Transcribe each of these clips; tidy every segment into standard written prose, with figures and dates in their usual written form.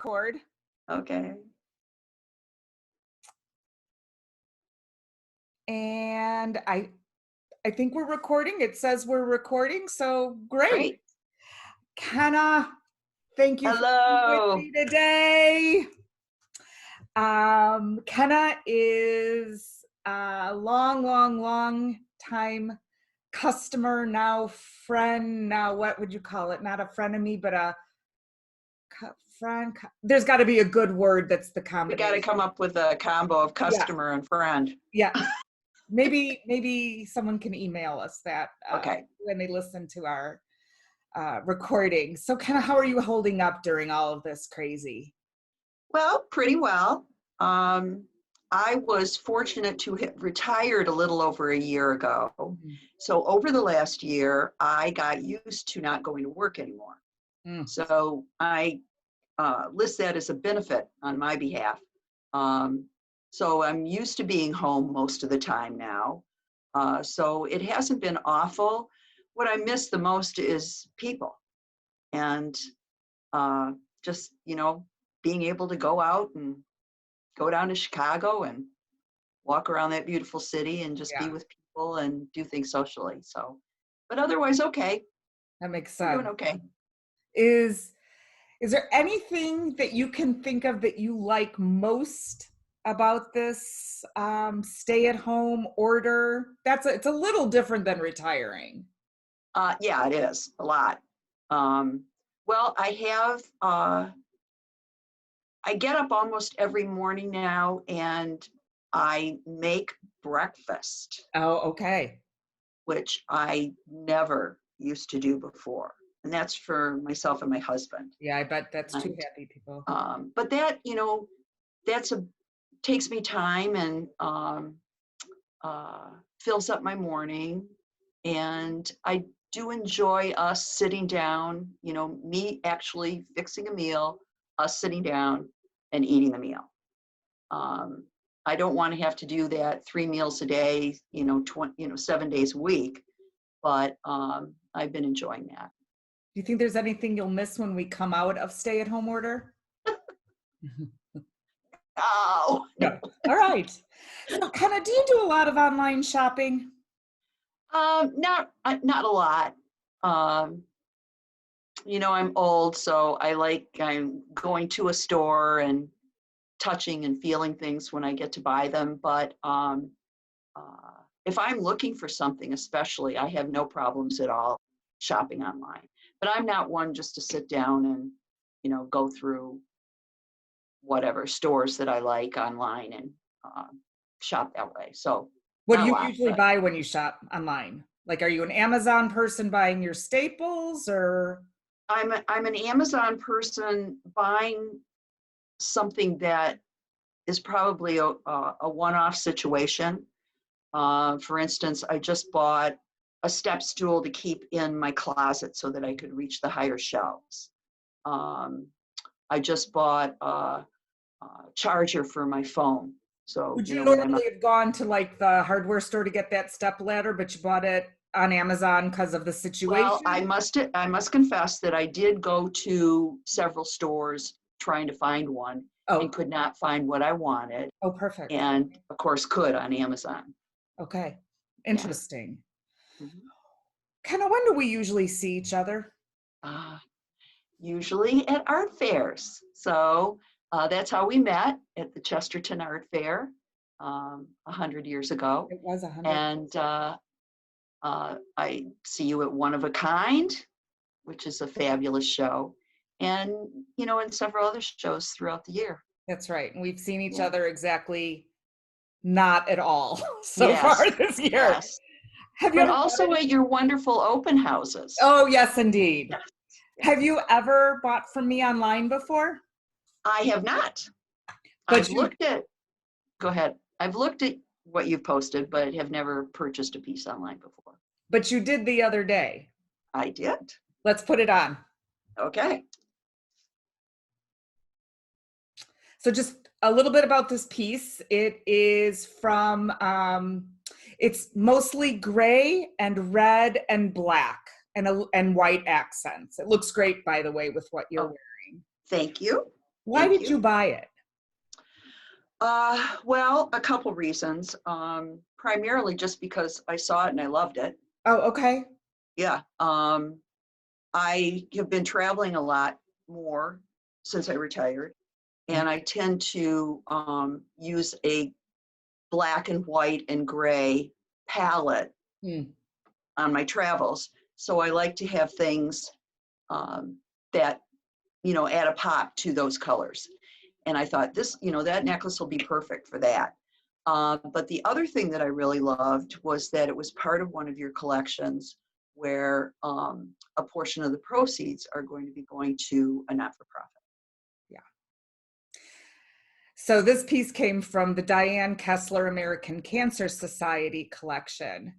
record. Okay. And I think we're recording. It says we're recording, so great. Great. Kenna, thank you for being with Hello. me today. Kenna is a long time customer, now friend. Now, what would you call it? Not a frenemy, but a friend. There's got to be a good word that's the We combination. got to come up with a combo of customer and friend. Yeah. Maybe someone can email us that Okay. when they listen to our recording. So kind of how are you holding up during all of this crazy? Well, pretty well. I was fortunate to have retired a little over a year ago. So over the last year, I got used to not going to work anymore. So I list that as a benefit on my behalf. So I'm used to being home most of the time now. So it hasn't been awful. What I miss the most is people and just, being able to go out and go down to Chicago and walk around that beautiful city and just be with people and do things socially. So, but otherwise, okay. That makes We're sense. doing okay. Is there anything that you can think of that you like most about this stay-at-home order? It's a little different than retiring. Yeah, it is a lot. Well, I get up almost every morning now and I make breakfast. Oh, okay. Which I never used to do before. And that's for myself and my husband. Yeah, I bet that's two happy people. But that, takes me time and fills up my morning. And I do enjoy us sitting down, me actually fixing a meal, us sitting down and eating the meal. I don't want to have to do that 3 meals a day, 7 days a week, but I've been enjoying that. Do you think there's anything you'll miss when we come out of stay-at-home order? Oh, no. All right. So, Kenna, do you do a lot of online shopping? not a lot. I'm old, so I'm going to a store and touching and feeling things when I get to buy them. But if I'm looking for something, especially, I have no problems at all shopping online. But I'm not one just to sit down and, go through whatever stores that I like online and shop that way. So what do you usually buy when you shop online? Like, are you an Amazon person buying your staples, or? I'm an Amazon person buying something that is probably a one-off situation. For instance, I just bought a step stool to keep in my closet so that I could reach the higher shelves. I just bought a charger for my phone. So would you normally have gone to like the hardware store to get that step ladder, but you bought it on Amazon because of the situation? Well, I must confess that I did go to several stores trying to find one and could not find what I wanted. Oh, perfect. And of course could on Amazon. Okay. Interesting. Yeah. Mm-hmm. Kenna, when do we usually see each other? Usually at art fairs. So that's how we met, at the Chesterton Art Fair 100 years ago. It was 100. And I see you at One of a Kind, which is a fabulous show. And, and several other shows throughout the year. That's right. And we've seen each other exactly not at all so far this year. Yes. But also at your wonderful open houses. Oh, yes, indeed. Yes. Have you ever bought from me online before? I have not. But go ahead. I've looked at what you've posted, but have never purchased a piece online before. But you did the other day. I did. Let's put it on. Okay. So just a little bit about this piece. It is from, it's mostly gray and red and black and white accents. It looks great, by the way, with what you're wearing. Thank you. Why Thank did you. you buy it? Well, a couple reasons. Primarily just because I saw it and I loved it. Oh, okay. Yeah. I have been traveling a lot more since I retired, Mm, and I tend to use a black and white and gray palette mm, on my travels. So I like to have things um, that, add a pop to those colors. And I thought that necklace will be perfect for that. But the other thing that I really loved was that it was part of one of your collections where a portion of the proceeds are going to be going to a not-for-profit. yeah. So this piece came from the Diane Kessler American Cancer Society collection.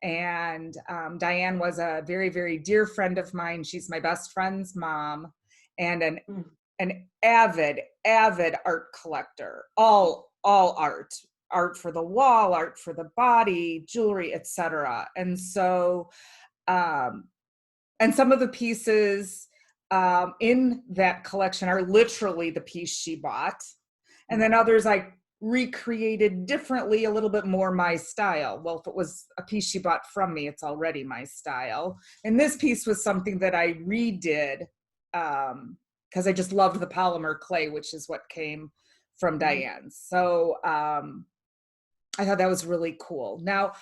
And Diane was a very, very dear friend of mine. She's my best friend's mom and Mm. an avid art collector. All art for the wall, art for the body, jewelry, etc. And so and some of the pieces in that collection are literally the piece she bought. And then others I recreated differently, a little bit more my style. Well, if it was a piece she bought from me, it's already my style. And this piece was something that I redid because I just loved the polymer clay, which is what came from Mhm. Diane's. So I thought that was really cool. Now,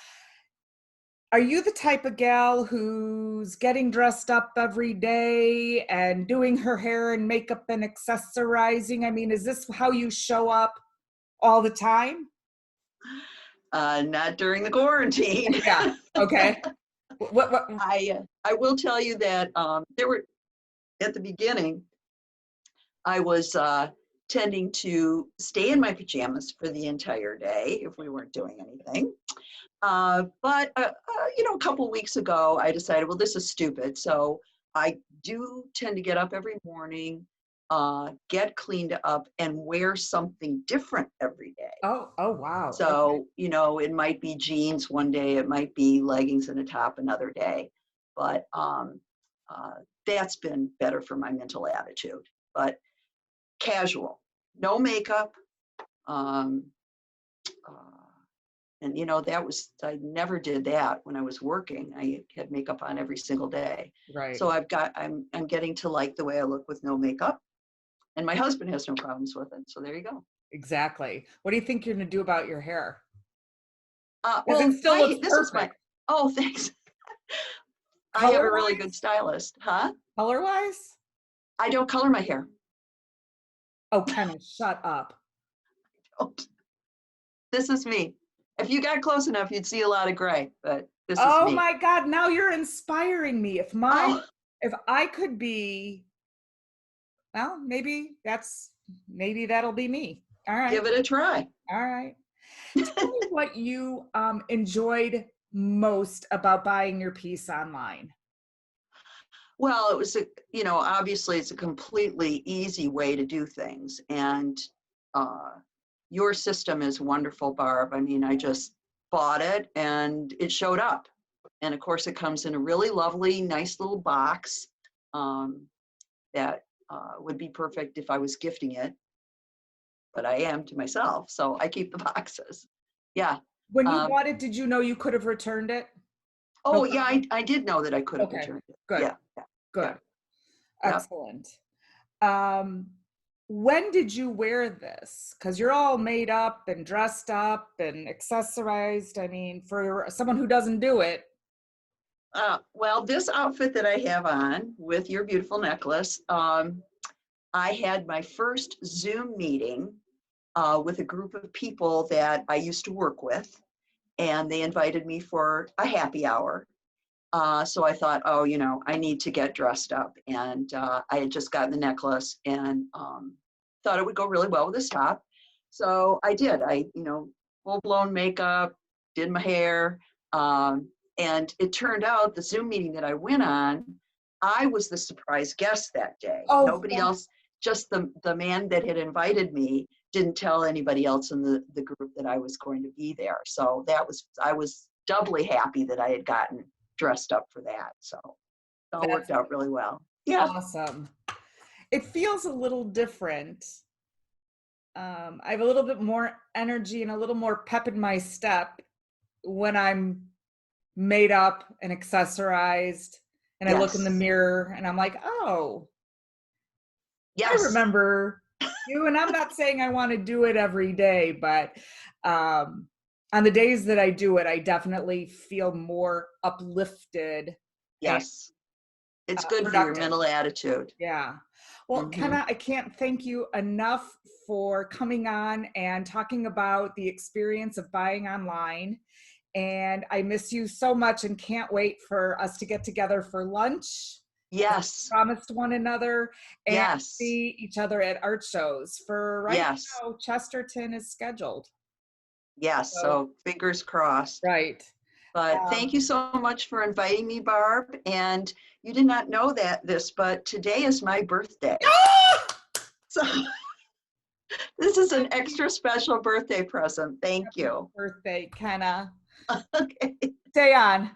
are you the type of gal who's getting dressed up every day and doing her hair and makeup and accessorizing? I mean, is this how you show up all the time? Not during the quarantine. Yeah. Okay. What? I will tell you that there were at the beginning, I was tending to stay in my pajamas for the entire day if we weren't doing anything. But a couple weeks ago, I decided, well, this is stupid. So I do tend to get up every morning, get cleaned up, and wear something different every day. Oh, wow. Okay. So, it might be jeans one day, it might be leggings and a top another day. But uh, that's been better for my mental attitude. But casual, no makeup. Um, uh, and I never did that when I was working. I had makeup on every single day. Right. So I'm getting to like the way I look with no makeup. And my husband has no problems with it. So there you go. Exactly. What do you think you're going to do about your hair? Because it Well, still looks this is my, perfect. oh, thanks. I have Color a really good wise? stylist, huh? Color wise? I don't color my hair. Oh, Kenna, shut up. Don't. This is me. If you got close enough, you'd see a lot of gray, but this is Oh me. my God, now you're inspiring me. Oh, If I could be, well, maybe that'll be me. All right. give it a try. All right. Tell me what you enjoyed most about buying your piece online. Well, it was obviously it's a completely easy way to do things. And uh, your system is wonderful, Barb. I mean, I just bought it and it showed up. And of course, it comes in a really lovely, nice little box um, that would be perfect if I was gifting it, but I am to myself. So I keep the boxes. Yeah. When you Um, bought it, did you know you could have returned it? No oh, yeah, problem. I did know that I could have Okay. returned it. Good. Yeah. Yeah. Yeah. Good. Yeah. Excellent. Um, when did you wear this? Because you're all made up and dressed up and accessorized. I mean, for someone who doesn't do it. Well, this outfit that I have on with your beautiful necklace, I had my first Zoom meeting with a group of people that I used to work with, and they invited me for a happy hour. So I thought, oh, I need to get dressed up. And I had just gotten the necklace and thought it would go really well with this top. So I did. Full blown makeup, did my hair. Um, and it turned out the Zoom meeting that I went on, I was the surprise guest that day. Oh, Nobody else, just the man that had invited me didn't tell anybody else in the group that I was going to be there. So I was doubly happy that I had gotten dressed up for that. So it all that's worked out really well. Yeah. awesome. it feels a little different. I have a little bit more energy and a little more pep in my step when I'm made up and accessorized and I look in the Yes. mirror and I'm like, oh, I Yes. remember you. And I'm not saying I want to do it every day, but on the days that I do it, I definitely feel more uplifted and Yes. It's good for your productive. mental attitude. Yeah. Well, Hmm. Kenna, I can't thank you enough for coming on and talking about the experience of buying online. And I miss you so much and can't wait for us to get together for lunch, as we Yes. promised one another, and Yes. see each other at art shows. For right Yes. now, Chesterton is scheduled. Yes. So, So fingers crossed. right. But thank Um, you so much for inviting me, Barb. And you did not know but today is my birthday. So this is an extra special birthday present. Thank Happy you. birthday, Kenna. Okay. Stay on.